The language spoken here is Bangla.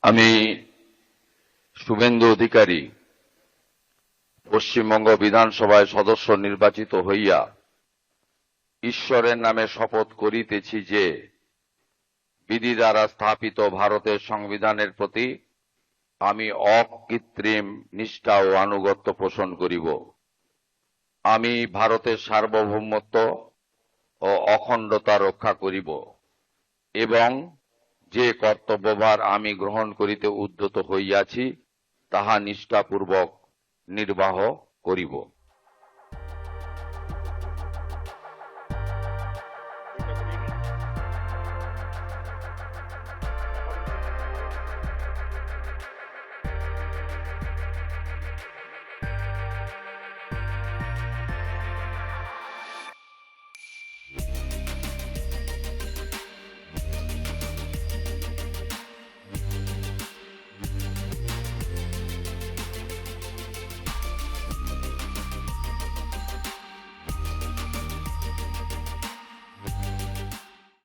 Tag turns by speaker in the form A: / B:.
A: আমি শুভেন্দু অধিকারী পশ্চিমবঙ্গ বিধানসভায় সদস্য নির্বাচিত হইয়া ঈশ্বরের নামে শপথ করিতেছি যে বিধি দ্বারা স্থাপিত ভারতের সংবিধানের প্রতি আমি অকৃত্রিম নিষ্ঠা ও আনুগত্য পোষণ করিব। আমি ভারতের সার্বভৌমত্ব ও অখণ্ডতা রক্ষা করিব এবং যে কর্তব্যভার আমি গ্রহণ করিতে উদ্যত হইয়াছি তাহা নিষ্ঠাপূর্বক নির্বাহ করিব।